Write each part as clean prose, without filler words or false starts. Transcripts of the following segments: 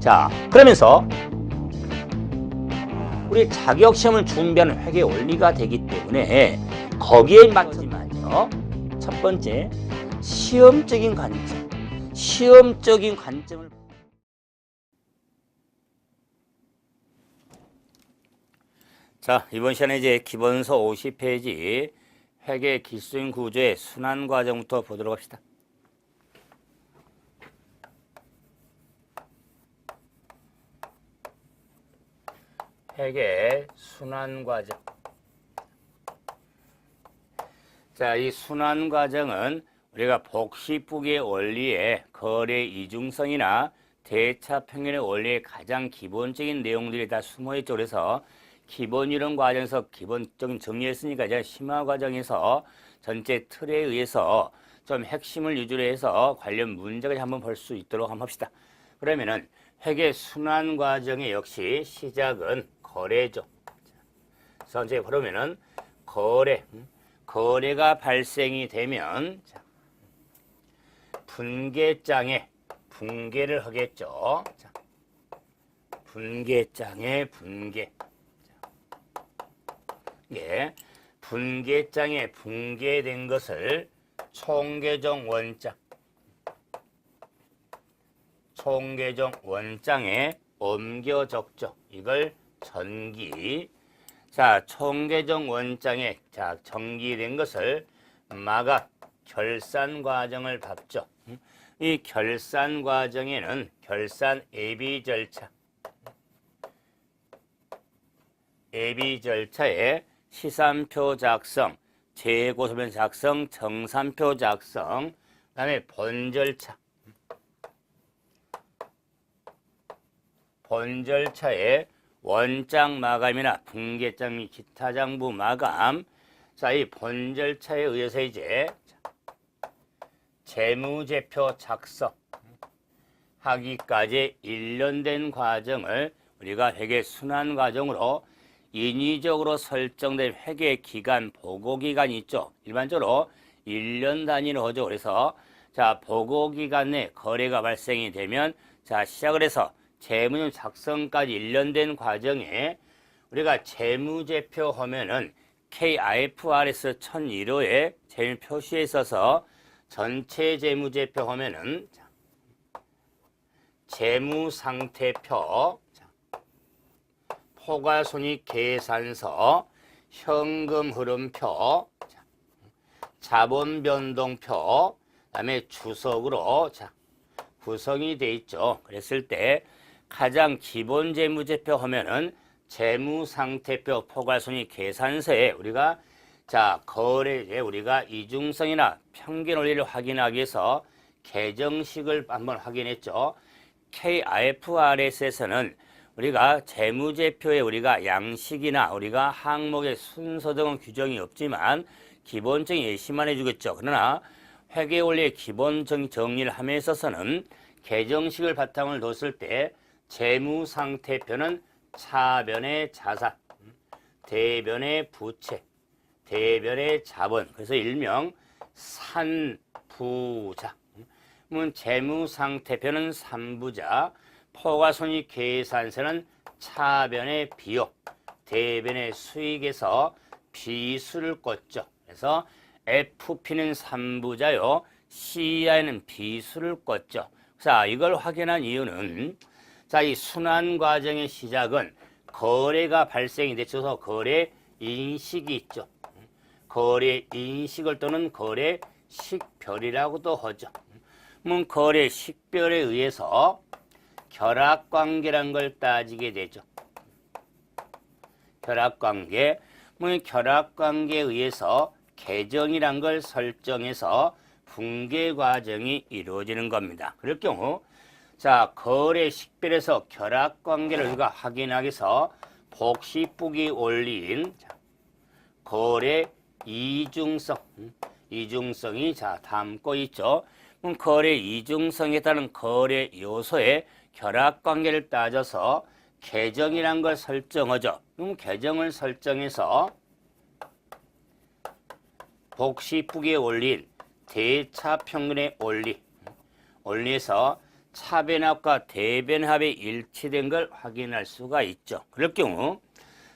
자, 그러면서 우리 자격시험을 준비하는 회계 원리가 되기 때문에 거기에 맞춰서 첫 번째 시험적인 관점을 자, 이번 시간에 이제 기본서 50페이지 회계 기술적인 구조의 순환 과정부터 보도록 합시다. 회계 순환 과정. 자, 이 순환 과정은 우리가 복식부기의 원리에 거래 이중성이나 대차 평균의 원리의 가장 기본적인 내용들이 다 숨어 있죠. 그래서 기본 이론 과정에서 기본적인 정리했으니까 이제 심화 과정에서 전체 틀에 의해서 좀 핵심을 위주로 해서 관련 문제를 한번 볼 수 있도록 한번 합시다. 그러면은 회계 순환 과정의 역시 시작은 거래죠. 그래서 이제 그러면은 거래가 발생이 되면 분계장에 분계를 하겠죠. 자, 분계장에 분계. 예, 분계장에 분계된 것을 총계정 원장에 옮겨 적죠. 이걸 전기. 자, 총계정 원장에 전기된 것을 마감 결산 과정을 밟죠. 이 결산 과정에는 결산 예비 절차에 시산표 작성, 재고서면 작성, 정산표 작성, 그다음에 본 절차에 원장 마감이나 분계장 및 기타 장부 마감. 자, 이 본 절차에 의해서 이제 재무제표 작성 하기까지 1년 된 과정을 우리가 회계 순환 과정으로 인위적으로 설정된 회계 기간, 보고 기간이 있죠. 일반적으로 1년 단위로 하죠. 그래서 자, 보고 기간 내 거래가 발생이 되면 자, 시작을 해서 재무제표 작성까지 1년 된 과정에 우리가 재무제표 하면은 KIFRS 1001호에 재무 표시에 있어서 전체 재무제표 하면은 재무상태표, 포괄손익 계산서, 현금 흐름표, 자본변동표, 그다음에 주석으로 구성이 돼 있죠. 그랬을 때 가장 기본 재무제표 하면은 재무상태표, 포괄손익 계산서에 우리가 거래에 우리가 이중성이나 평균 원리를 확인하기 위해서 계정식을 한번 확인했죠. KIFRS에서는 우리가 재무제표에 우리가 양식이나 우리가 항목의 순서 등은 규정이 없지만 기본적인 예시만 해주겠죠. 그러나 회계원리의 기본적인 정리를 함에 있어서는 계정식을 바탕을 뒀을 때 재무상태표는 차변의 자산, 대변의 부채, 대변의 자본, 그래서 일명 산부자. 재무상태표는 산부자, 포괄손익 계산서는 차변의 비용, 대변의 수익에서 비수를 꽂죠. 그래서 FP는 산부자요, CI는 비수를 꽂죠. 자, 이걸 확인한 이유는 이 순환 과정의 시작은 거래가 발생이 되셔서 거래 인식이 있죠. 거래 인식을 또는 거래 식별이라고도 하죠. 거래 식별에 의해서 결합관계란 걸 따지게 되죠. 결합관계. 결합관계에 의해서 계정이란 걸 설정해서 분계 과정이 이루어지는 겁니다. 그럴 경우 거래 식별에서 결합관계를 우리가 확인하기 위해서 복식부기 원리인 거래 이중성이 담고 있죠. 거래 이중성에 따른 거래 요소의 결합관계를 따져서 계정이란 걸 설정하죠. 계정을 설정해서 복식부기의 원리인 대차평균의 원리에서 차변합과 대변합이 일치된 걸 확인할 수가 있죠. 그럴 경우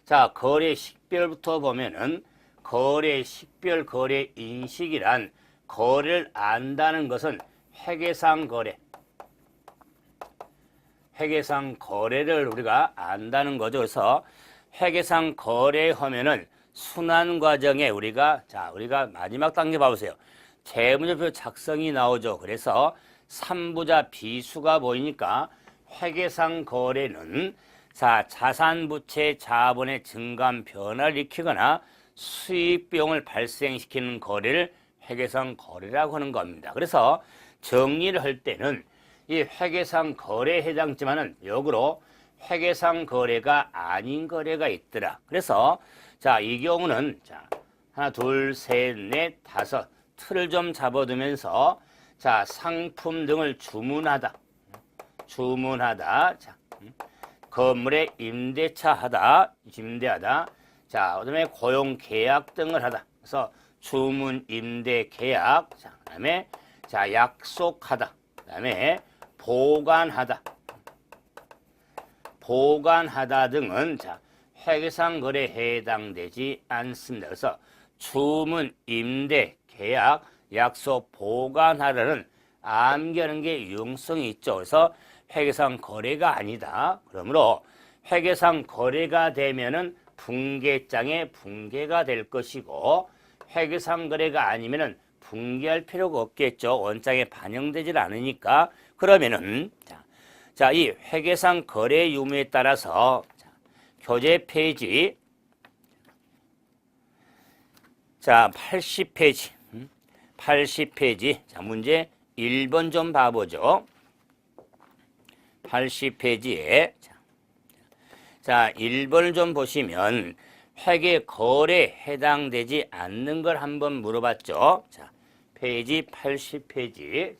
자, 거래 식별부터 보면은 거래 식별, 거래 인식이란 거래를 안다는 것은 회계상 거래, 회계상 거래를 우리가 안다는 거죠. 그래서 회계상 거래하면은 순환 과정에 우리가 마지막 단계 봐보세요. 재무제표 작성이 나오죠. 그래서 3부자 비수가 보이니까 회계상 거래는 자, 자산 부채 자본의 증감 변화를 일으키거나 수익 비용을 발생시키는 거래를 회계상 거래라고 하는 겁니다. 그래서 정리를 할 때는 이 회계상 거래에 해당지만은 역으로 회계상 거래가 아닌 거래가 있더라. 그래서 자, 이 경우는 자, 하나, 둘, 셋, 넷, 다섯 틀을 좀 잡아두면서 자, 상품 등을 주문하다. 자, 건물의 임대차 하다, 임대하다. 자, 그다음에 고용 계약 등을 하다. 그래서 주문, 임대, 계약. 자, 그다음에 자, 약속하다. 그다음에 보관하다 등은 자, 회계상 거래에 해당되지 않습니다. 그래서 주문, 임대, 계약, 약속, 보관하라는 암기하는 게 유용성이 있죠. 그래서 회계상 거래가 아니다. 그러므로 회계상 거래가 되면은 붕괴장에 붕괴가 될 것이고 회계상 거래가 아니면은 붕괴할 필요가 없겠죠. 원장에 반영되질 않으니까. 그러면은 자, 이 회계상 거래 유무에 따라서 자, 교재 페이지 자, 80페이지. 80페이지. 자, 문제 1번 좀 봐보죠. 80페이지에 자, 1번을 좀 보시면 회계 거래에 해당되지 않는 걸 한번 물어봤죠. 자, 페이지 80페이지.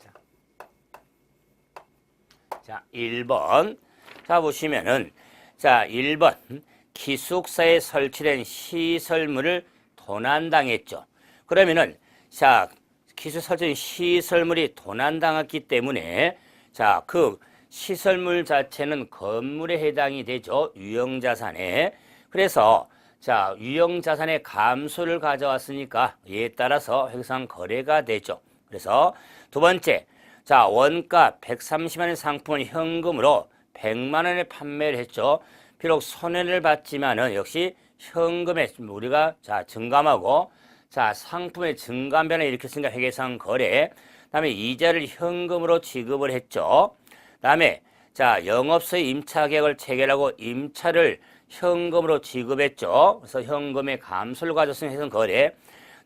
자, 1번. 자, 보시면은 자, 1번. 기숙사에 설치된 시설물을 도난당했죠. 그러면은 자, 기숙사 설치된 시설물이 도난당했기 때문에 자, 그 시설물 자체는 건물에 해당이 되죠. 유형자산에. 그래서 자, 유형자산의 감소를 가져왔으니까 이에 따라서 회계상 거래가 되죠. 그래서 두 번째, 자, 원가 130만 원의 상품을 현금으로 100만 원에 판매를 했죠. 비록 손해를 봤지만은 역시 현금에 우리가 자, 증감하고 자, 상품의 증감 변화를 일으켰으니까 회계상 거래. 그다음에 이자를 현금으로 지급을 했죠. 그다음에 자, 영업소의 임차 계약을 체결하고 임차를 현금으로 지급했죠. 그래서 현금의 감소를 가졌으면 회계상 거래.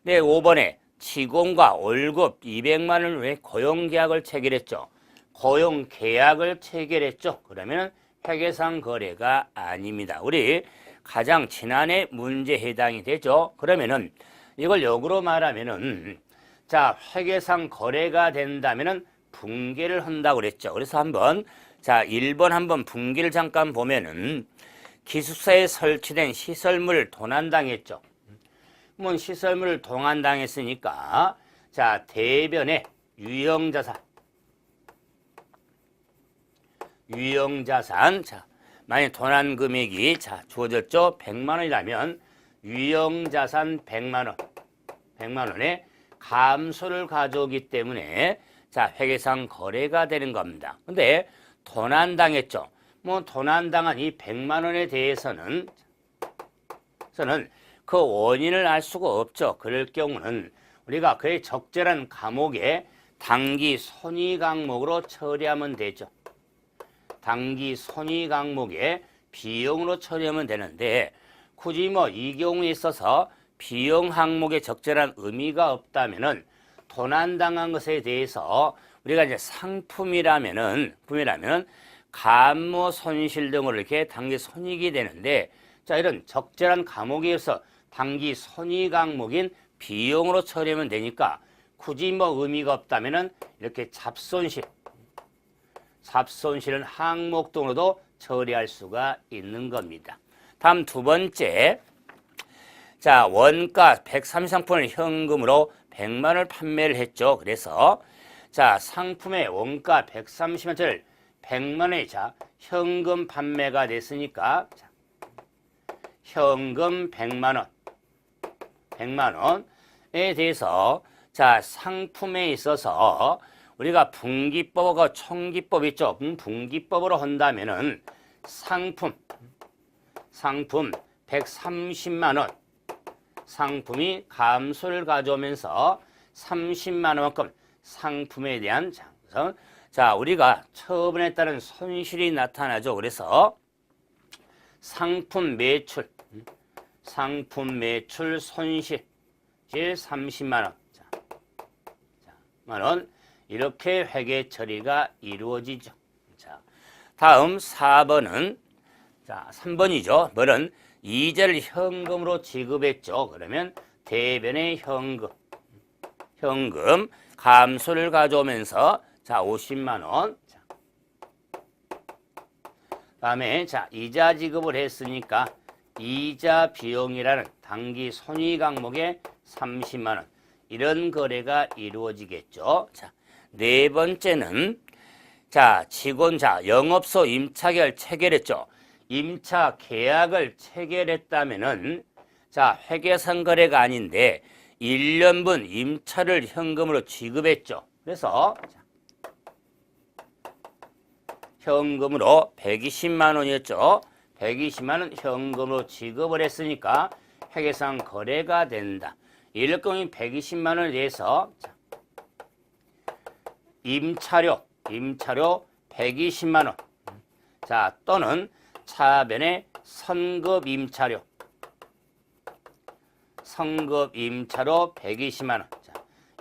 네, 5번에 직원과 월급 200만 원을 위해 고용계약을 체결했죠. 고용계약을 체결했죠. 그러면 회계상 거래가 아닙니다. 우리 가장 지난해 문제에 해당이 되죠. 그러면은 이걸 역으로 말하면은 자, 회계상 거래가 된다면은 붕괴를 한다고 그랬죠. 그래서 한번 자, 1번 한번 붕괴를 잠깐 보면은 기숙사에 설치된 시설물을 도난당했죠. 뭐 시설물을 도난당했으니까 자, 대변에 유형자산 자, 만약 도난 금액이 자, 주어졌죠. 100만 원이라면 유형자산 100만 원의 감소를 가져오기 때문에 자, 회계상 거래가 되는 겁니다. 근데 도난당했죠. 뭐 도난당한 이 100만 원에 대해서는 그 원인을 알 수가 없죠. 그럴 경우는 우리가 그의 적절한 감옥에 당기 손익 항목으로 처리하면 되죠. 당기 손익 항목에 비용으로 처리하면 되는데 굳이 뭐 이 경우에 있어서 비용 항목에 적절한 의미가 없다면은 도난당한 것에 대해서 우리가 이제 상품이라면은 감모 손실 등으로 이렇게 당기 손익이 되는데 자, 이런 적절한 감옥에 의해서 당기 손익 항목인 비용으로 처리하면 되니까 굳이 뭐 의미가 없다면은 이렇게 잡손실은 항목 등으로도 처리할 수가 있는 겁니다. 다음 두 번째. 자, 원가 130상품을 현금으로 100만 원을 판매를 했죠. 그래서 자, 상품의 원가 130만 원짜리를 100만 원에 자, 현금 판매가 됐으니까 자, 현금 100만 원. 100만 원에 대해서 자, 상품에 있어서 우리가 분기법하고 총기법 있죠. 분기법으로 한다면은 상품 130만 원 상품이 감소를 가져오면서 30만 원만큼 상품에 대한 장성. 자, 우리가 처분에 따른 손실이 나타나죠. 그래서 상품 매출 손실 30만 원. 자, 만 원. 이렇게 회계 처리가 이루어지죠. 자, 다음 4번은 자, 3번이죠. 뭐는 이자를 현금으로 지급했죠. 그러면 대변의 현금 감소를 가져오면서 자, 50만 원. 자, 다음에 자, 이자 지급을 했으니까 이자 비용이라는 당기 손익 항목에 30만 원. 이런 거래가 이루어지겠죠. 자, 네 번째는 자, 직원 자, 영업소 임차계약을 체결했죠. 임차 계약을 체결했다면은 자, 회계상 거래가 아닌데 1년분 임차를 현금으로 지급했죠. 그래서 자, 현금으로 120만 원이었죠. 120만 원 현금으로 지급을 했으니까 회계상 거래가 된다. 이럴 경우 120만 원에 대해서 자, 임차료 120만 원. 자, 또는 차변의 선급 임차료 120만 원. 자,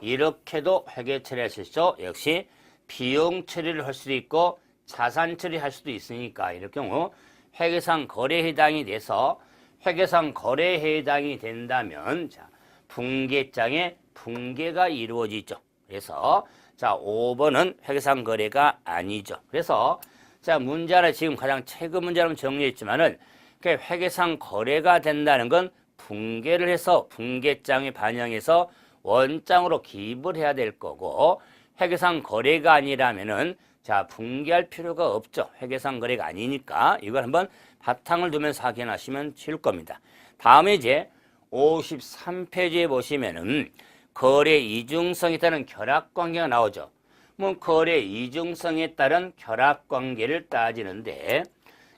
이렇게도 회계 처리할 수 있죠. 역시 비용 처리를 할 수도 있고 자산 처리할 수도 있으니까 이럴 경우 회계상 거래에 해당이 돼서 회계상 거래에 해당이 된다면 자, 분계장에 분계가 이루어지죠. 그래서 자, 5번은 회계상 거래가 아니죠. 그래서 자, 문제를 지금 가장 최근 문제로 정리했지만은 회계상 거래가 된다는 건 분계를 해서 분계장에 반영해서 원장으로 기입을 해야 될 거고 회계상 거래가 아니라면은 자, 분계할 필요가 없죠. 회계상 거래가 아니니까 이걸 한번 바탕을 두면서 확인하시면 쉬울 겁니다. 다음에 이제 53페이지에 보시면은 거래 이중성에 따른 결합관계가 나오죠. 뭐 거래 이중성에 따른 결합관계를 따지는데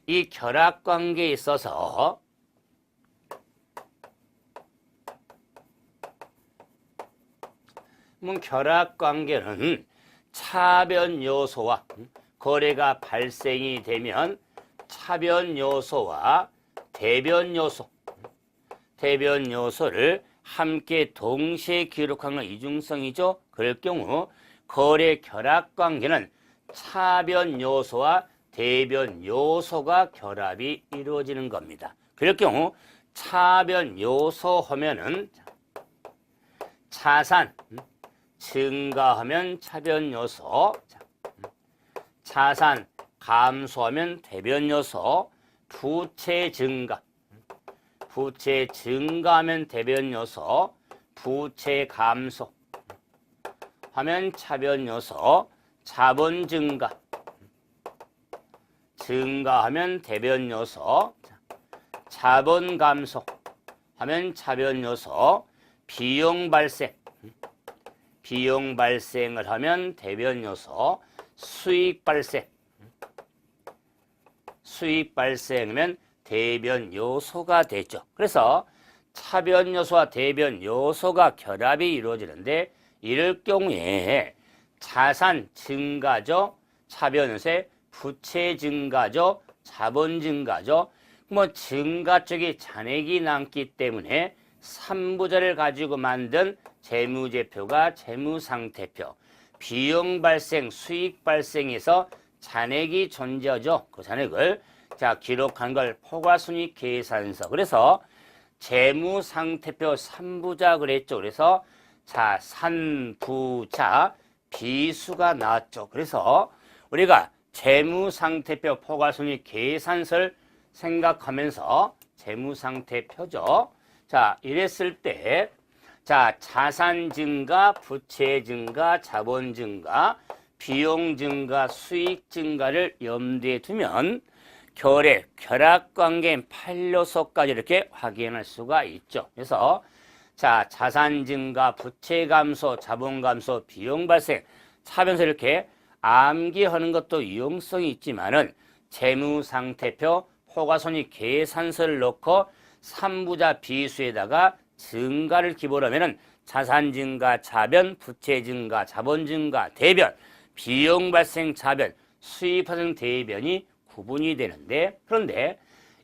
이 결합관계에 있어서 결합관계는 차변 요소와 거래가 발생이 되면 차변 요소와 대변 요소를 함께 동시에 기록하는 이중성이죠. 그럴 경우 거래 결합관계는 차변 요소와 대변 요소가 결합이 이루어지는 겁니다. 그럴 경우 차변 요소 하면은 자산 증가하면 차변 요소, 자산 감소하면 대변 요소, 부채 증가하면 대변 요소, 부채 감소 하면 차변 요소, 자본 증가하면 대변 요소, 자본 감소 하면 차변 요소, 비용 발생을 하면 대변 요소, 수익 발생하면 대변 요소가 되죠. 그래서 차변 요소와 대변 요소가 결합이 이루어지는데 이럴 경우에 자산 증가죠. 차변 요소에 부채 증가죠. 자본 증가죠. 뭐 증가 쪽에 잔액이 남기 때문에 3부자를 가지고 만든 재무제표가 재무상태표. 비용 발생, 수익 발생에서 잔액이 존재하죠. 그 잔액을 자, 기록한 걸 포괄순위 계산서. 그래서 재무상태표 3부자 그랬죠. 그래서 자, 산부자 비수가 나왔죠. 그래서 우리가 재무상태표 포괄순위 계산서를 생각하면서 재무상태표죠. 자, 이랬을 때 자, 자산 증가, 부채 증가, 자본 증가, 비용 증가, 수익 증가를 염두에 두면 결합관계인 판료소까지 이렇게 확인할 수가 있죠. 그래서 자, 자산 증가, 부채 감소, 자본 감소, 비용 발생, 차변서 이렇게 암기하는 것도 유용성이 있지만은 재무상태표, 포괄손익 계산서를 넣고 3부자 비수에다가 증가를 기본으로 하면은 자산 증가, 자변, 부채 증가, 자본 증가, 대변, 비용 발생, 자변, 수입 발생, 대변이 구분이 되는데, 그런데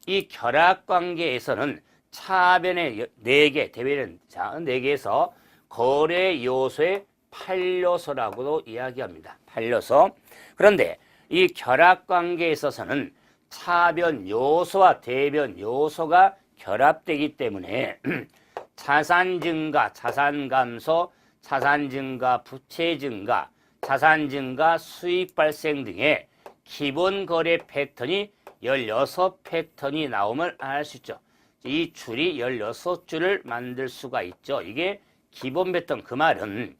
이 결합관계에서는 차변의 4개, 대변은 4개에서 거래 요소의 판료소라고도 이야기합니다. 판료소. 그런데 이 결합관계에 있어서는 차변 요소와 대변 요소가 결합되기 때문에 자산 증가, 자산 감소, 자산 증가, 부채 증가, 자산 증가, 수익 발생 등의 기본 거래 패턴이 16패턴이 나오면 알 수 있죠. 이 줄이 16줄을 만들 수가 있죠. 이게 기본 패턴. 그 말은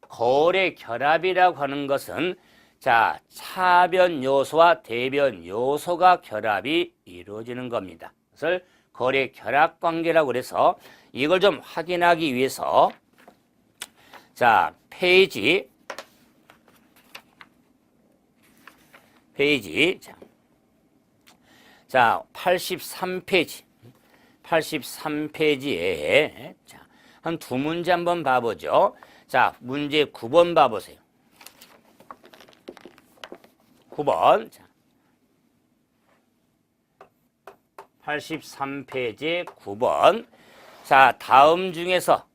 거래 결합이라고 하는 것은 자, 차변 요소와 대변 요소가 결합이 이루어지는 겁니다. 그것을 거래 결합 관계라고 그래서 이걸 좀 확인하기 위해서 자, 페이지 자, 83페이지에 자, 한 두 문제 한번 봐보죠. 자, 문제 9번 봐보세요. 9번. 자, 83페이지 9번. 자, 다음 중에서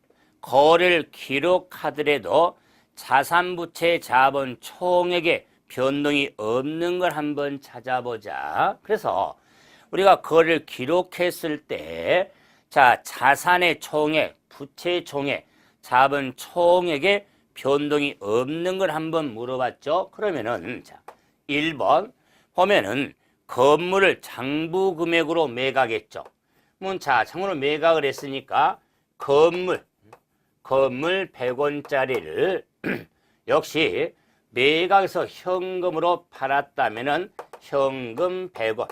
거래를 기록하더라도 자산부채 자본 총액의 변동이 없는 걸 한번 찾아보자. 그래서 우리가 거래를 기록했을 때 자, 자산의 총액, 부채 총액, 자본 총액의 변동이 없는 걸 한번 물어봤죠. 그러면은 자, 1번 보면은 건물을 장부 금액으로 매각했죠. 자, 장부로 매각을 했으니까 건물 100원짜리를 역시 매각해서 현금으로 팔았다면은 현금 100원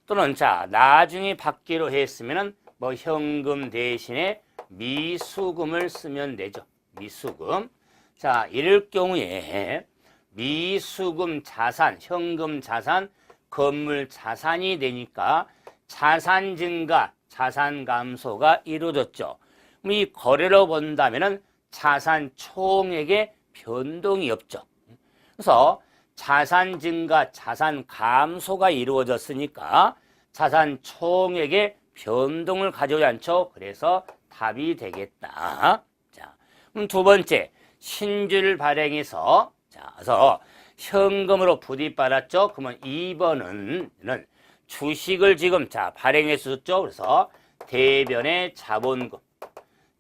또는 자, 나중에 받기로 했으면은 뭐 현금 대신에 미수금을 쓰면 되죠. 미수금. 자, 이럴 경우에 미수금 자산, 현금 자산, 건물 자산이 되니까 자산 증가, 자산 감소가 이루어졌죠. 그럼 이 거래로 본다면은 자산 총액의 변동이 없죠. 그래서 자산 증가, 자산 감소가 이루어졌으니까 자산 총액의 변동을 가져오지 않죠. 그래서 답이 되겠다. 자, 그럼 두 번째, 신주를 발행해서 자, 그래서 현금으로 부딪받았죠. 그러면 2번은 주식을 지금 자, 발행했었죠. 그래서 대변의 자본금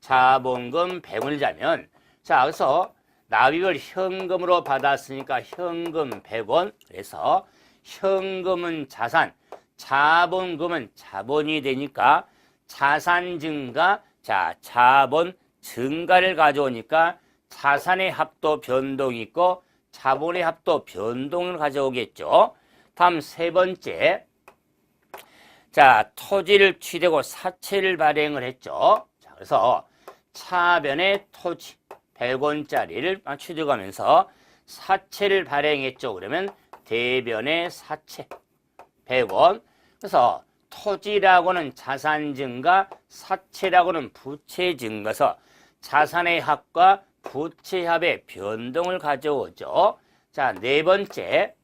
100원을 자면 자, 그래서 납입을 현금으로 받았으니까 현금 100원. 그래서 현금은 자산, 자본금은 자본이 되니까 자산 증가, 자, 자본 증가를 가져오니까 자산의 합도 변동이 있고 자본의 합도 변동을 가져오겠죠. 다음 세 번째. 자, 토지를 취득하고 사채를 발행을 했죠. 자, 그래서 차변의 토지 100원짜리를 취득하면서 사채를 발행했죠. 그러면 대변의 사채 100원. 그래서 토지라고는 자산 증가, 사채라고는 부채 증가서 자산의 합과 부채 합의 변동을 가져오죠. 자, 네 번째.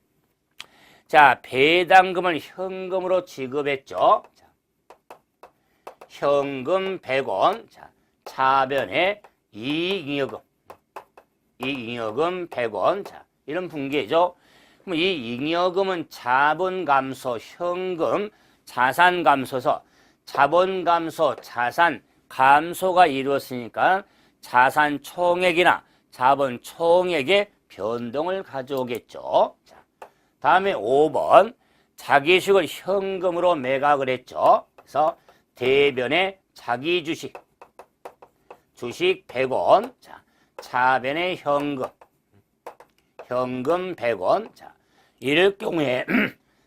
자, 배당금을 현금으로 지급했죠. 자, 현금 100원. 자, 차변의 이익잉여금 100원. 자, 이런 분계죠. 그럼 이 잉여금은 자본 감소, 현금, 자산 감소서 자본 감소, 자산 감소가 이루어졌으니까 자산 총액이나 자본 총액의 변동을 가져오겠죠. 자, 다음에 5번. 자기 주식을 현금으로 매각을 했죠. 그래서 대변의 자기 주식 주식 100원. 자, 차변에 현금 100원. 자, 이럴 경우에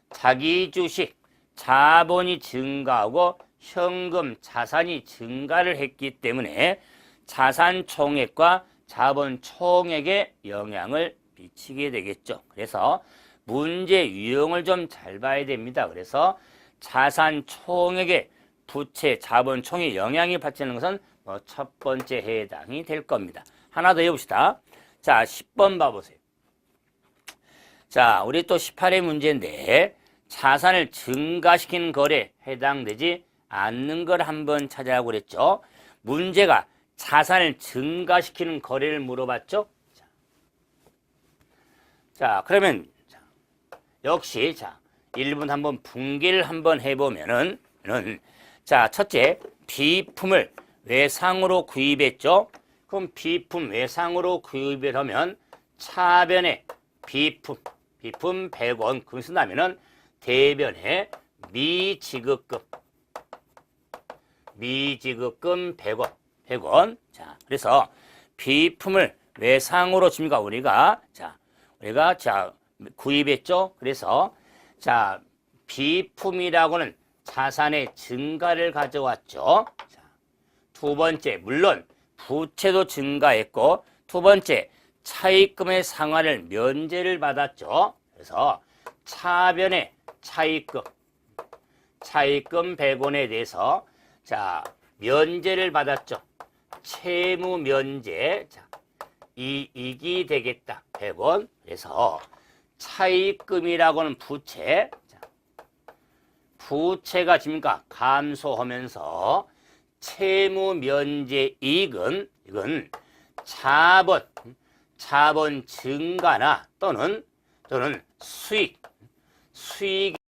자기 주식 자본이 증가하고 현금 자산이 증가를 했기 때문에 자산 총액과 자본 총액에 영향을 미치게 되겠죠. 그래서 문제 유형을 좀 잘 봐야 됩니다. 그래서 자산 총액에 부채 자본 총액 영향이 받치는 것은 첫 번째 해당이 될 겁니다. 하나 더 해봅시다. 자, 10번 봐보세요. 자, 우리 또 18회 문제인데 자산을 증가시키는 거래에 해당되지 않는 걸 한번 찾아라고 그랬죠. 문제가 자산을 증가시키는 거래를 물어봤죠. 자, 그러면 역시 1분 한번 분개를 한번 해보면은 자, 첫째 비품을 외상으로 구입했죠. 그럼 비품 외상으로 구입을 하면 차변에 비품 100원 그럼 쓴다면은 대변에 미지급금 100원. 자, 그래서 비품을 외상으로 줍니까? 우리가 구입했죠. 그래서 자, 비품이라고는 자산의 증가를 가져왔죠. 자, 두 번째, 물론 부채도 증가했고, 두 번째, 차입금의 상환을 면제를 받았죠. 그래서 차변의 차입금 100원에 대해서 자, 면제를 받았죠. 채무 면제. 자, 이익이 되겠다. 100원. 그래서 차입금이라고는 부채. 자, 부채가 지금까 감소하면서 채무 면제 이익은 이건 자본 증가나 또는 수익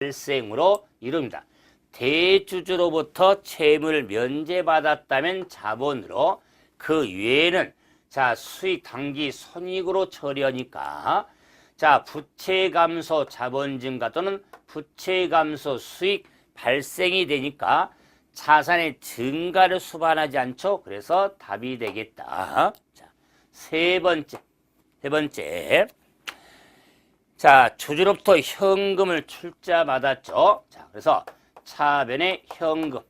발생으로 이룹니다. 대주주로부터 채무를 면제받았다면 자본으로 그 외에는 자, 수익 당기 손익으로 처리하니까 자, 부채 감소 자본 증가 또는 부채 감소 수익 발생이 되니까 자산의 증가를 수반하지 않죠. 그래서 답이 되겠다. 자, 세 번째. 자, 주주로부터 현금을 출자받았죠. 자, 그래서 차변에 현금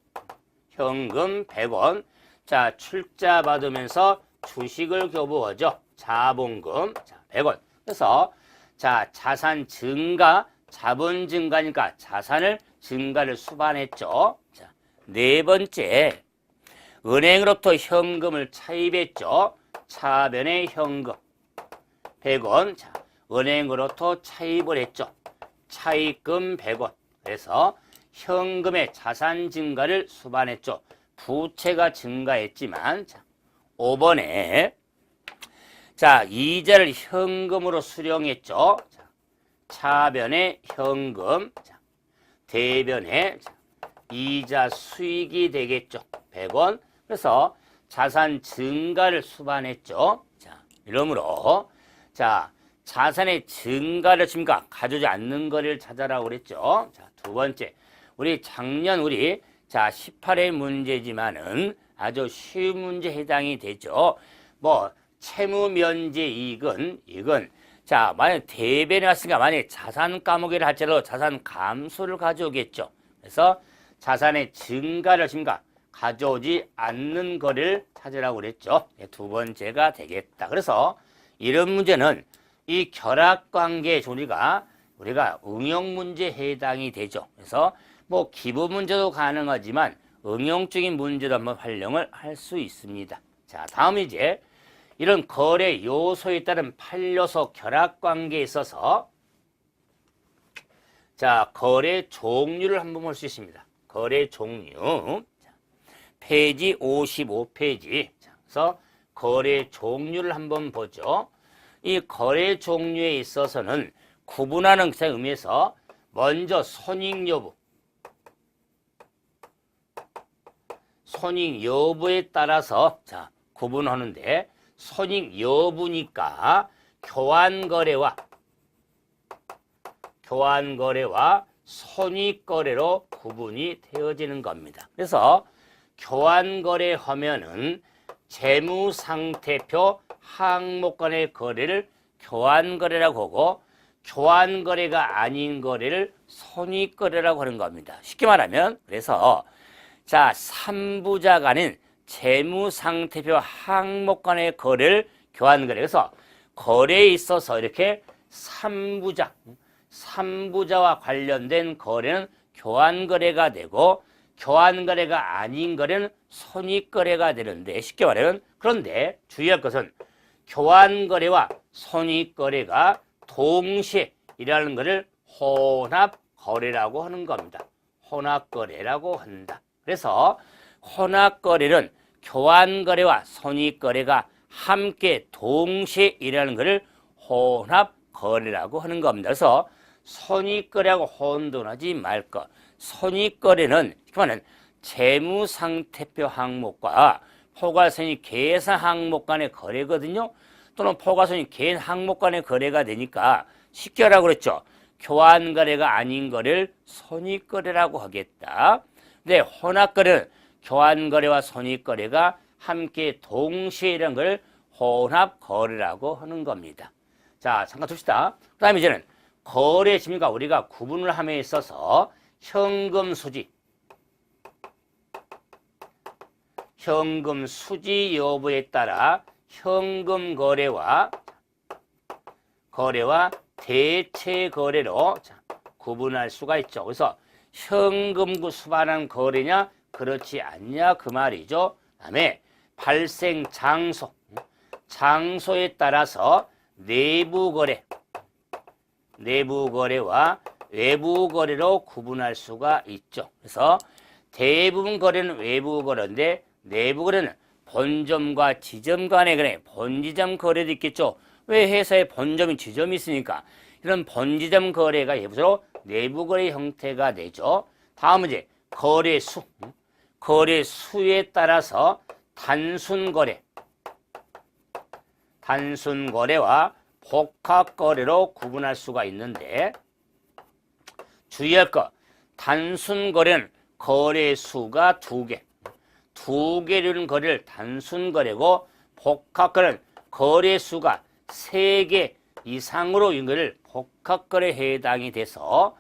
100원. 자, 출자받으면서 주식을 교부하죠. 자본금 100원. 그래서 자, 자산 증가, 자본 증가니까 자산을 증가를 수반했죠. 자, 네 번째. 은행으로부터 현금을 차입했죠. 차변에 현금 100원. 자, 은행으로부터 차입을 했죠. 차입금 100원. 그래서 현금의 자산 증가를 수반했죠. 부채가 증가했지만 자, 5번에 자, 이자를 현금으로 수령했죠. 자, 차변에 현금, 자, 대변에 자, 이자 수익이 되겠죠. 100원. 그래서 자산 증가를 수반했죠. 자, 이러므로 자, 자산의 증가를 지금까 가져오지 않는 거를 찾아라고 그랬죠. 자, 두 번째. 작년 자, 18회 문제지만은 아주 쉬운 문제 해당이 되죠. 채무 면제 이익은 자, 만약 대변에 왔으니까 만약 자산 까먹기를 할지라도 자산 감소를 가져오겠죠. 그래서 자산의 증가를 지금까 가져오지 않는 거를 찾으라고 그랬죠. 두 번째가 되겠다. 그래서 이런 문제는 이 결합관계 우리가 응용 문제에 해당이 되죠. 그래서 기본 문제도 가능하지만 응용적인 문제도 한번 활용을 할 수 있습니다. 자, 다음 이제 이런 거래 요소에 따른 판요소 결합관계에 있어서 자, 거래 종류를 한번 볼 수 있습니다. 거래 종류. 자, 페이지 55페이지. 자, 그래서 거래 종류를 한번 보죠. 이 거래 종류에 있어서는 구분하는 의미에서 먼저 손익 여부에 따라서 자, 구분하는데 손익 여부니까 교환거래와 손익거래로 구분이 되어지는 겁니다. 그래서 교환거래 하면은 재무상태표 항목 간의 거래를 교환거래라고 하고 교환거래가 아닌 거래를 손익거래라고 하는 겁니다. 쉽게 말하면 그래서 자 3부자 간인 재무상태표 항목 간의 거래를 교환거래. 그래서 거래에 있어서 이렇게 3부자와 관련된 거래는 교환거래가 되고 교환거래가 아닌 거래는 손익거래가 되는데 쉽게 말하면 그런데 주의할 것은 교환거래와 손익거래가 동시에 일하는 것을 혼합거래라고 하는 겁니다. 혼합거래라고 한다. 그래서 혼합거래는 교환거래와 손익거래가 함께 동시에 일하는 것을 혼합거래라고 하는 겁니다. 그래서 손익거래하고 혼돈하지 말 것. 손익거래는 그러면 재무상태표 항목과 포괄손익 계산 항목 간의 거래거든요. 또는 포괄손익 개인 항목 간의 거래가 되니까 쉽게 하라고 그랬죠. 교환거래가 아닌 거래를 손익거래라고 하겠다. 근데 혼합거래는 교환거래와 손익거래가 함께 동시에 이런 걸 혼합거래라고 하는 겁니다. 자, 잠깐 둡시다. 그 다음에 이제는 거래 심리가 우리가 구분을 함에 있어서 현금 수지 여부에 따라 현금 거래와 대체 거래로 구분할 수가 있죠. 그래서 현금구 수반한 거래냐 그렇지 않냐 그 말이죠. 그다음에 발생 장소에 따라서 내부 거래와 외부 거래로 구분할 수가 있죠. 그래서 대부분 거래는 외부 거래인데 내부 거래는 본점과 지점 간의 거래, 본지점 거래도 있겠죠. 왜 회사에 본점이 지점이 있으니까 이런 본지점 거래가 예부로 내부 거래 형태가 되죠. 다음 문제 거래수에 따라서 단순 거래와 복합 거래로 구분할 수가 있는데 주의할 것 단순 거래는 거래수가 두 개를 거래를 단순 거래고 복합 거래는 거래수가 3개 이상으로 인거를 복합 거래에 해당이 돼서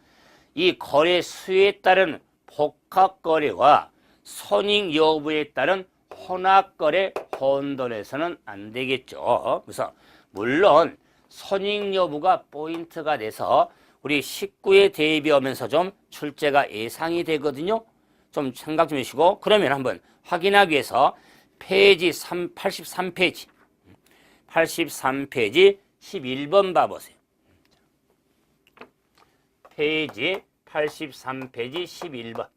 이 거래수에 따른 복합 거래와 손익 여부에 따른 혼합 거래 혼돈해서는 안 되겠죠. 그래서 물론 손익 여부가 포인트가 돼서 우리 19에 대비하면서 좀 출제가 예상이 되거든요. 좀 생각 좀 해주시고 그러면 한번 확인하기 위해서 페이지 83페이지 11번 봐보세요. 페이지 83페이지 11번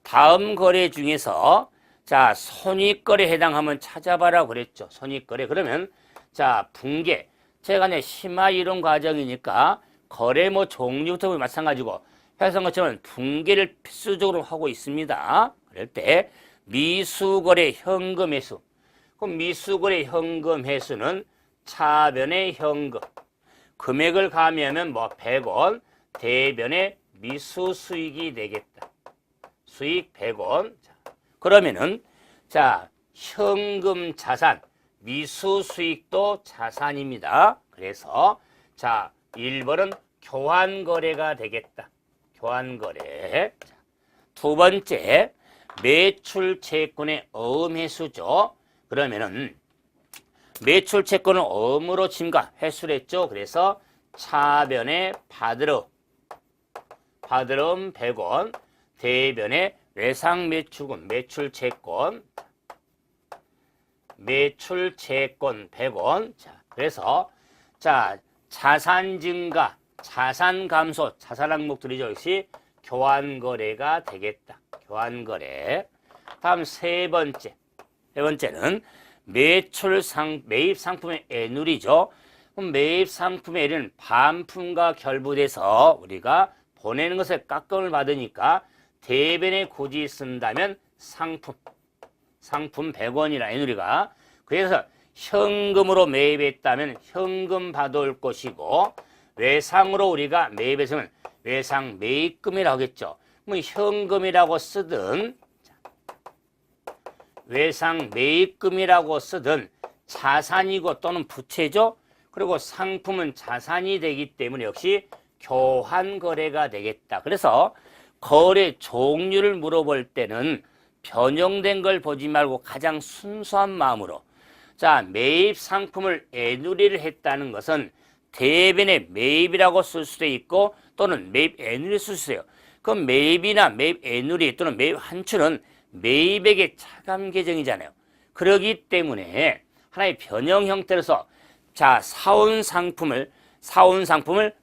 다음 거래 중에서 자 손익거래 해당하면 찾아봐라 그랬죠. 손익거래 그러면 자 분계 제가 이제 심화 이론 과정이니까 거래 뭐 종류부터 마찬가지고 회사한 것처럼 분계를 필수적으로 하고 있습니다. 그럴 때 미수거래 현금 회수 그럼 미수거래 현금 회수는 차변의 현금 금액을 가미하면 뭐 100원 대변의 미수 수익이 되겠다. 수익 100원 그러면은 자 현금 자산 미수 수익도 자산입니다. 그래서 자 1번은 교환거래가 되겠다. 교환거래. 두 번째 매출 채권의 어음회수죠. 그러면은 매출 채권은 어음으로 침가 회수를 했죠. 그래서 차변의 받으름 100원 대변의 외상 매출금 매출 채권 100원. 자, 그래서 자, 자산 증가, 자산 감소, 자산 항목들이죠. 역시 교환거래가 되겠다. 교환거래. 다음 세 번째는 매입 상품의 애누리죠. 그럼 매입 상품의 애는 반품과 결부돼서 우리가 보내는 것에 깎음을 받으니까 대변의 고지 쓴다면 상품 100원이라 애누리가 그래서 현금으로 매입했다면 현금 받아올 것이고 외상으로 우리가 매입했으면 외상 매입금이라고 하겠죠. 뭐 현금이라고 쓰든 외상 매입금이라고 쓰든 자산이고 또는 부채죠. 그리고 상품은 자산이 되기 때문에 역시 교환거래가 되겠다. 그래서 거래 종류를 물어볼 때는 변형된 걸 보지 말고 가장 순수한 마음으로, 자, 매입 상품을 애누리를 했다는 것은 대변의 매입이라고 쓸 수도 있고 또는 매입 애누리 쓸 수 있어요. 그럼 매입이나 매입 애누리 또는 매입 환출은 매입액의 차감 계정이잖아요. 그렇기 때문에 하나의 변형 형태로서, 자, 사온 상품을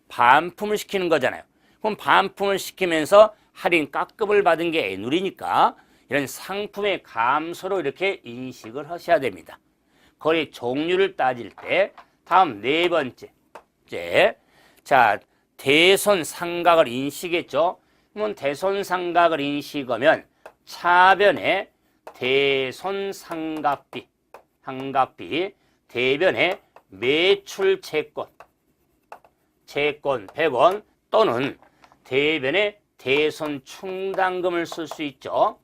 반품을 시키는 거잖아요. 그럼 반품을 시키면서 할인 깎음을 받은 게 애누리니까 이런 상품의 감소로 이렇게 인식을 하셔야 됩니다. 거래 종류를 따질 때 다음 네 번째, 자, 대손상각을 인식했죠. 그러면 대손상각을 인식하면 차변에 대손상각비, 대변에 매출채권 100원 또는 대변에 대손충당금을 쓸 수 있죠.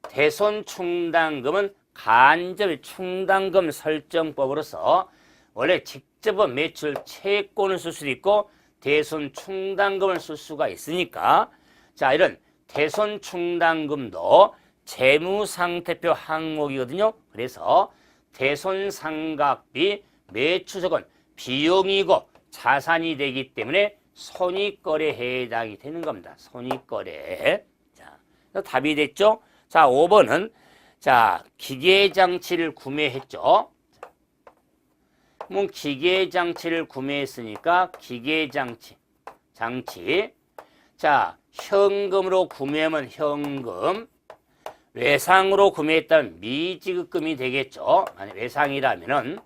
대손충당금은 간접의 충당금 설정법으로서 원래 직접은 매출 채권을 쓸 수도 있고 대손충당금을 쓸 수가 있으니까, 자, 이런 대손충당금도 재무상태표 항목이거든요. 그래서 대손상각비 매출채권 비용이고 자산이 되기 때문에 손익거래에 해당이 되는 겁니다. 손익거래. 자, 답이 됐죠? 자, 5번은 자, 기계장치를 구매했죠. 그럼 기계장치를 구매했으니까 기계장치, 자, 현금으로 구매하면 현금, 외상으로 구매했다면 미지급금이 되겠죠. 만약 외상이라면은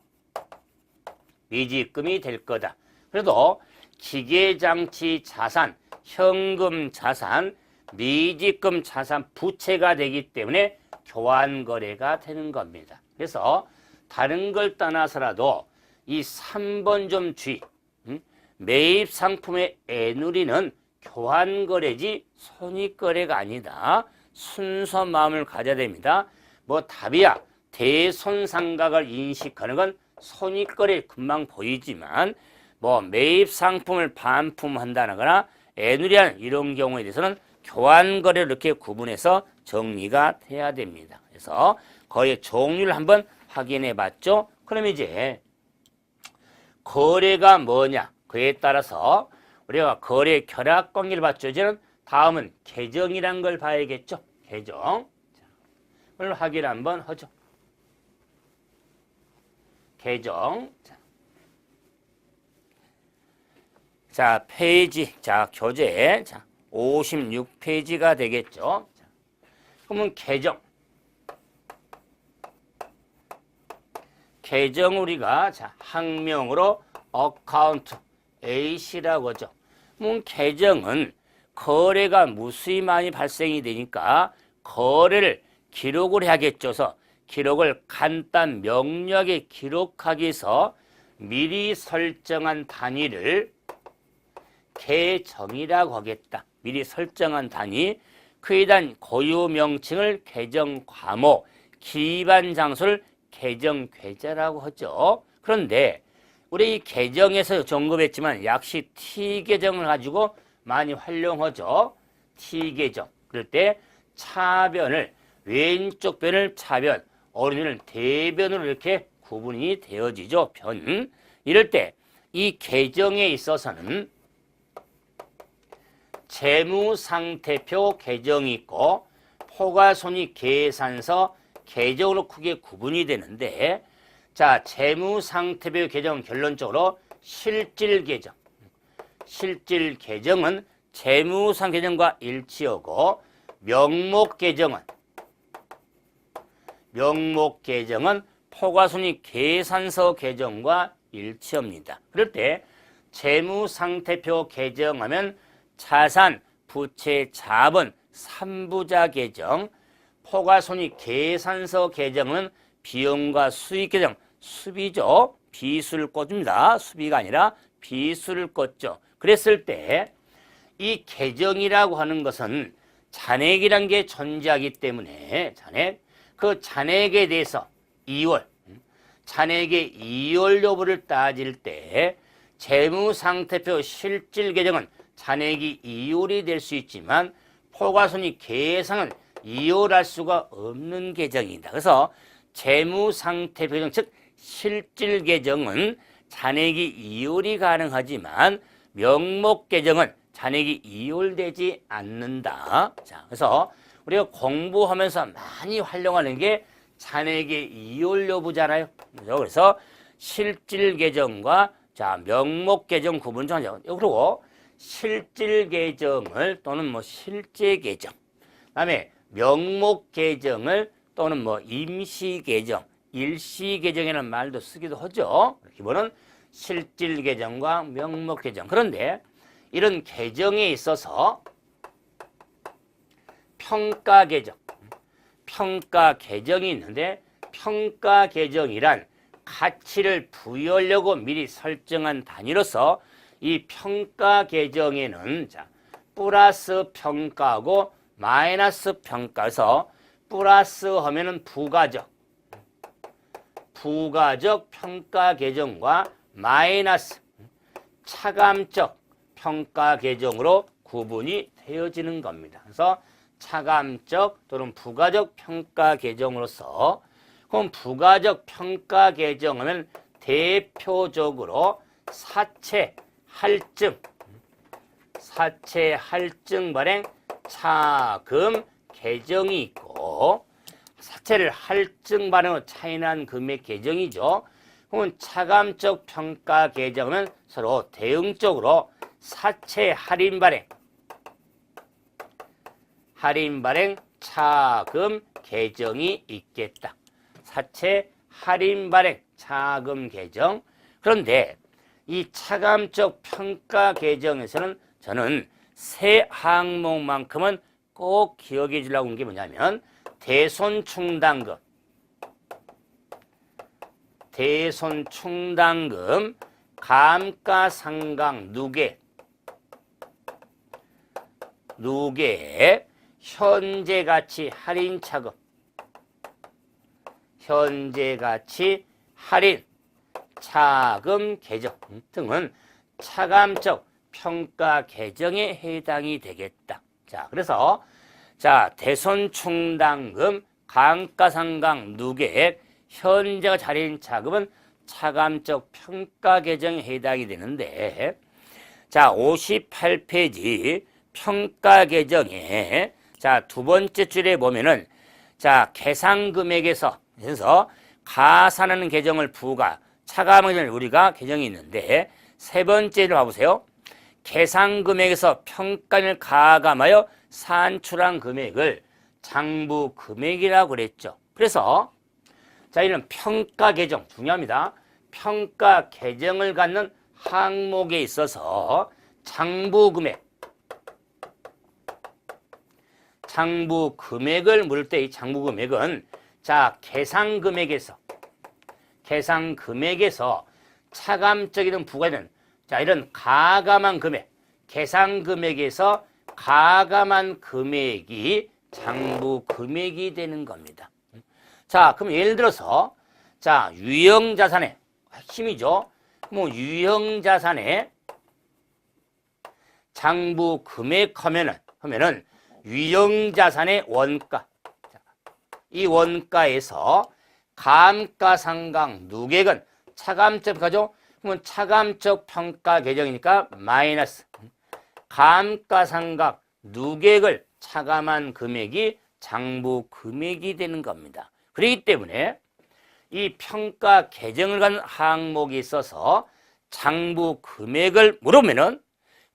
미지급금이 될 거다. 그래도 기계장치 자산, 현금 자산, 미지급 자산, 부채가 되기 때문에 교환거래가 되는 겁니다. 그래서 다른 걸 떠나서라도 이 3번 좀 주의. 매입 상품의 애누리는 교환거래지 손익거래가 아니다. 순수한 마음을 가져야 됩니다. 뭐 답이야. 대손상각을 인식하는 건 손익거래 금방 보이지만 뭐 매입 상품을 반품한다거나 애누리하는 이런 경우에 대해서는 교환거래를 이렇게 구분해서 정리가 돼야 됩니다. 그래서 거래 종류를 한번 확인해 봤죠. 그럼 이제 거래가 뭐냐, 그에 따라서 우리가 거래 결합관계를 봤죠. 이제는 다음은 계정이란 걸 봐야겠죠. 계정. 오늘 확인 한번 하죠. 계정. 자, 페이지. 자, 교재. 자, 56페이지가 되겠죠. 자, 그러면 계정. 계정 우리가 자, 학명으로 어카운트 A씨라고 하죠. 계정은 거래가 무수히 많이 발생이 되니까 거래를 기록을 해야겠죠. 그래서 기록을 간단 명료하게 기록하기 위해서 미리 설정한 단위를 계정이라고 하겠다. 미리 설정한 단위, 그에 대한 고유 명칭을 계정 과목, 기반 장소를 계정 계좌라고 하죠. 그런데 우리 이 계정에서 언급했지만 약시 T계정을 가지고 많이 활용하죠. T계정. 그럴 때 차변을, 왼쪽 변을 차변, 오른쪽을 대변으로 이렇게 구분이 되어지죠. 변. 이럴 때 이 계정에 있어서는 재무상태표 계정이 있고 포괄손익 계산서 계정으로 크게 구분이 되는데, 자, 재무상태표 계정은 결론적으로 실질계정. 실질계정은 재무상 계정과 일치하고 명목계정은 포괄손익 계산서 계정과 일치합니다. 그럴 때 재무상태표 계정하면 자산, 부채, 자본, 3부자 계정, 포괄손익 계산서 계정은 비용과 수익 계정, 수비죠. 비수를 꽂습니다. 수비가 아니라 비수를 꽂죠. 그랬을 때 이 계정이라고 하는 것은 잔액이란 게 존재하기 때문에 그 잔액에 대해서 이월, 잔액의 이월 여부를 따질 때 재무상태표 실질 계정은 잔액이 이월이 될 수 있지만 포괄손익 계상은 이월할 수가 없는 계정이다. 그래서 재무상태표 계정, 즉 실질 계정은 잔액이 이월이 가능하지만 명목 계정은 잔액이 이월되지 않는다. 자, 그래서 우리가 공부하면서 많이 활용하는 게 잔액의 이월 여부잖아요. 그래서 실질 계정과 자, 명목 계정 구분 좀 하죠. 그리고 실질 계정을 또는 뭐 실제 계정, 그다음에 명목 계정을 또는 뭐 임시 계정, 일시 계정이라는 말도 쓰기도 하죠. 기본은 실질 계정과 명목 계정. 그런데 이런 계정에 있어서 평가 계정, 평가 계정이 있는데 평가 계정이란 가치를 부여하려고 미리 설정한 단위로서 이 평가 계정에는 자, 플러스 평가하고 마이너스 평가에서 플러스 하면은 부가적 평가 계정과 마이너스 차감적 평가 계정으로 구분이 되어지는 겁니다. 그래서 차감적 또는 부가적 평가 계정으로서 그럼 부가적 평가 계정은 대표적으로 사채 할증 발행 차금 계정이 있고 사채를 할증 발행으로 차인한 금액 계정이죠. 그러면 차감적 평가 계정은 서로 대응적으로 사채 할인 발행 차금 계정이 있겠다. 사채 할인 발행 차금 계정. 그런데 이 차감적 평가 계정에서는 저는 세 항목만큼은 꼭 기억해 주려고 한 게 뭐냐면 대손충당금, 감가상각 누계 현재가치 할인 차금, 현재가치 할인 차금 계정 등은 차감적 평가 계정에 해당이 되겠다. 자, 그래서 자, 대손충당금, 감가상각 누계액, 현재가치 할인 차금은 차감적 평가 계정에 해당이 되는데 자, 58페이지 평가 계정에 자, 두 번째 줄에 보면은 자, 계상금액에서 그래서 가산하는 계정을 부가, 차감을 우리가 계정이 있는데 세 번째를 봐보세요. 계상금액에서 평가를 가감하여 산출한 금액을 장부 금액이라고 그랬죠. 그래서 자, 이런 평가 계정 중요합니다. 평가 계정을 갖는 항목에 있어서 장부 금액을 물을 때 이 장부 금액은 자, 계상금액에서 차감적이든 부가든 자, 이런 가감한 금액, 계상금액에서 가감한 금액이 장부 금액이 되는 겁니다. 자, 그럼 예를 들어서 자, 유형자산의 핵심이죠. 뭐 유형자산의 장부 금액 하면은 유형자산의 원가, 이 원가에서 감가상각 누계액은 차감적 평가죠. 그러면 차감적 평가 계정이니까 마이너스 감가상각 누계액을 차감한 금액이 장부 금액이 되는 겁니다. 그렇기 때문에 이 평가 계정을 갖는 항목이 있어서 장부 금액을 물으면은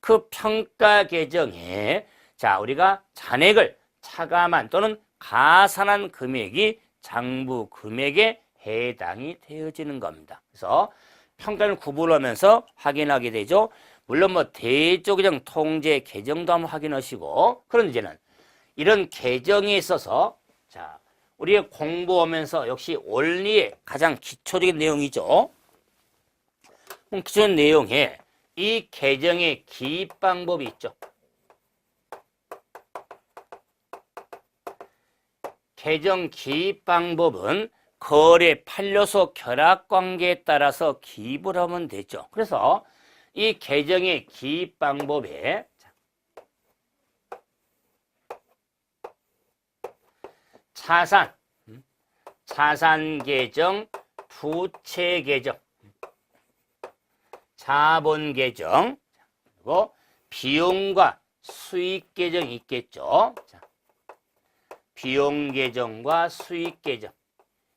그 평가 계정에 자, 우리가 잔액을 차감한 또는 가산한 금액이 장부 금액에 해당이 되어지는 겁니다. 그래서 평가를 구분하면서 확인하게 되죠. 물론 뭐 대조계정 통제 계정도 한번 확인하시고, 그런 이제는 이런 계정에 있어서 자, 우리가 공부하면서 역시 원리의 가장 기초적인 내용이죠. 기초적인 내용에 이 계정의 기입 방법이 있죠. 계정 기입 방법은 거래 판료소 결합 관계에 따라서 기입을 하면 되죠. 그래서 이 계정의 기입 방법에 자산 계정, 부채 계정, 자본 계정, 그리고 비용과 수익 계정이 있겠죠. 자, 비용 계정과 수익 계정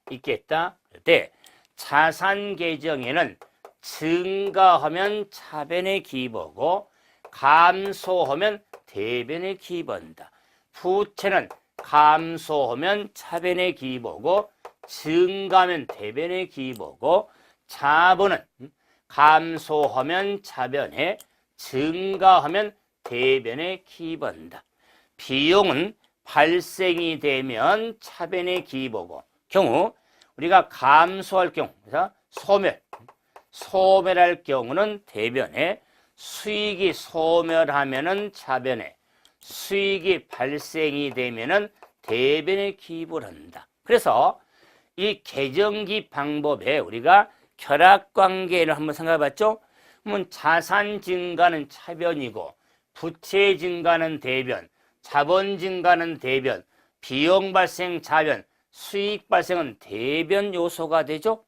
있겠다. 그럴 때 자산 계정에는 증가하면 차변에 기입하고 감소하면 대변에 기입한다. 부채는 감소하면 차변에 기입하고 증가하면 대변에 기입하고 자본은 감소하면 차변에 증가하면 대변에 기입한다. 비용은 발생이 되면 차변에 기입하고 경우 우리가 감소할 경우 그래서 소멸할 경우는 대변에 수익이 소멸하면은 차변에 수익이 발생이 되면은 대변에 기입을 한다. 그래서 이 계정기 방법에 우리가 결합관계를 한번 생각해 봤죠? 그러면 자산 증가는 차변이고 부채 증가는 대변, 자본 증가는 대변, 비용 발생 차변, 수익 발생은 대변 요소가 되죠?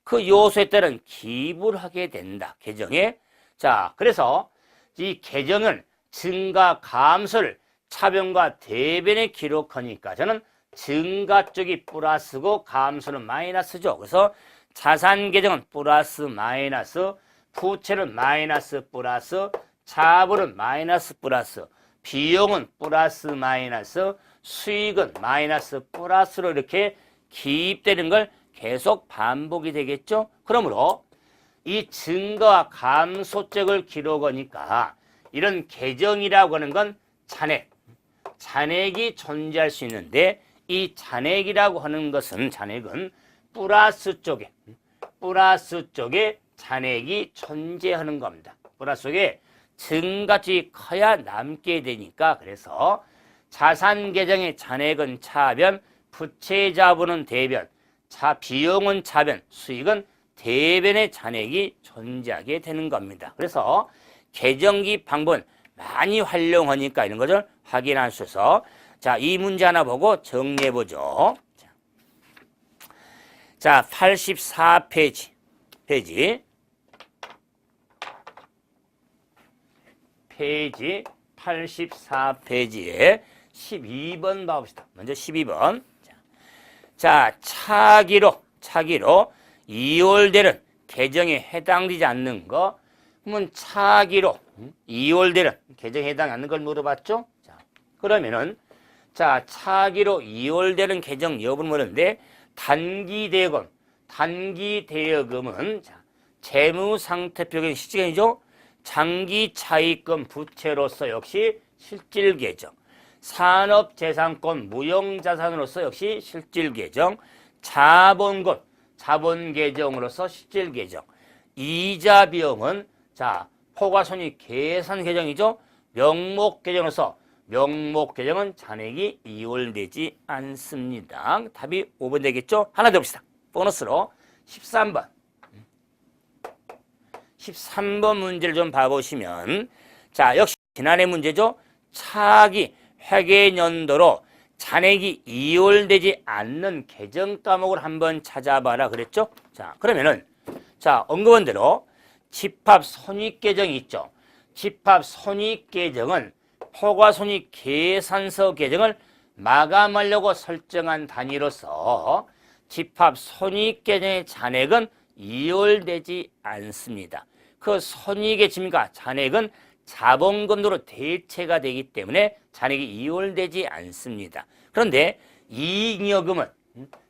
그 요소에 따른 기입을 하게 된다. 계정에. 자, 그래서 이 계정은 증가, 감소를 차변과 대변에 기록하니까 저는 증가 쪽이 플러스고 감소는 마이너스죠. 그래서 자산 계정은 플러스 마이너스, 부채는 마이너스 플러스, 자본은 마이너스 플러스, 비용은 플러스 마이너스, 수익은 마이너스 플러스로 이렇게 기입되는 걸 계속 반복이 되겠죠. 그러므로 이 증가와 감소 쪽을 기록하니까 이런 계정이라고 하는 건 잔액이 존재할 수 있는데 이 잔액이라고 하는 것은 잔액은 플러스 쪽에 잔액이 존재하는 겁니다. 플러스 쪽에 증가치 커야 남게 되니까 그래서 자산 계정의 잔액은 차변, 부채 자본은 대변, 비용은 차변, 수익은 대변의 잔액이 존재하게 되는 겁니다. 그래서 계정기 방법은 많이 활용하니까 이런 것을 확인할 수 있어서 자, 이 문제 하나 보고 정리해 보죠. 자, 84페이지. 페이지 84페이지에 12번 봐봅시다. 먼저 12번. 자, 차기로 이월되는 계정에 해당되지 않는 거. 그러면 차기로 이월되는 계정에 해당하지 않는 걸 물어봤죠? 자, 그러면은 자, 차기로 이월되는 계정 여부를 물었는데 단기 대여금은 자, 재무상태표의 실질계정이죠. 장기 차입금 부채로서 역시 실질계정. 산업재산권 무형자산으로서 역시 실질계정. 자본계정으로서 실질계정. 이자 비용은 자, 포괄손익 계산계정이죠. 명목계정으로서 명목계정은 잔액이 이월되지 않습니다. 답이 5번 되겠죠? 하나 더 봅시다. 보너스로 13번. 13번 문제를 좀 봐보시면 자, 역시 지난해 문제죠. 차기 회계연도로 잔액이 이월되지 않는 계정 과목을 한번 찾아봐라 그랬죠. 자, 그러면은 자, 언급한 대로 집합손익계정이 있죠. 집합손익계정은 포괄손익계산서 계정을 마감하려고 설정한 단위로서 집합손익계정의 잔액은 이월되지 않습니다. 그 손익의 증가 잔액은 자본금도로 대체가 되기 때문에 잔액이 이월되지 않습니다. 그런데 이익여금은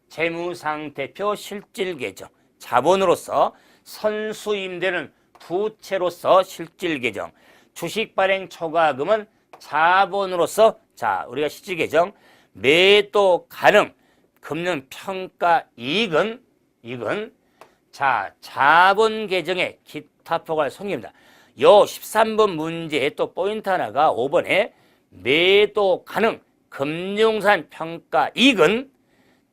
재무상태표 실질계정, 자본으로서 선수임되는 부채로서 실질계정, 주식발행 초과금은 자본으로서 자, 우리가 실질계정, 매도 가능 금융평가 이익은 자, 자본 계정의 기타 포괄 손익입니다. 요 13번 문제에 또 포인트 하나가 5번에 매도 가능 금융산 평가 이익은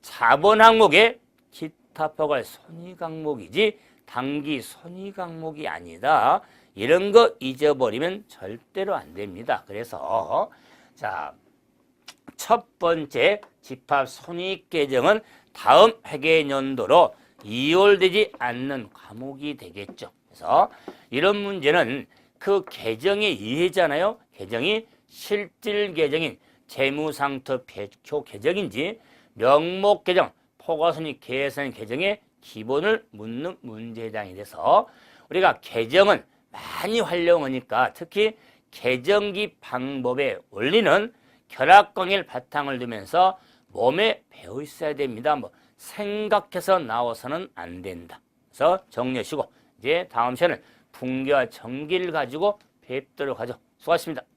4번 항목에 기타 포괄 선의 강목이지 단기 선의 강목이 아니다. 이런 거 잊어버리면 절대로 안 됩니다. 그래서 자, 첫 번째 집합 손익 계정은 다음 회계연도로 이월되지 않는 과목이 되겠죠. 그래서 이런 문제는 그 계정의 이해잖아요. 계정이 실질 계정인 재무상투 배표 계정인지 명목 계정, 포괄손익 계산 계정의 기본을 묻는 문제에 해당이 돼서 우리가 계정은 많이 활용하니까 특히 계정기 방법의 원리는 결합 강의를 바탕을 두면서 몸에 배워 있어야 됩니다. 뭐 생각해서 나와서는 안 된다. 그래서 정리하시고 이제 다음 시간은 분계와 정기를 가지고 뵙도록 하죠. 수고하셨습니다.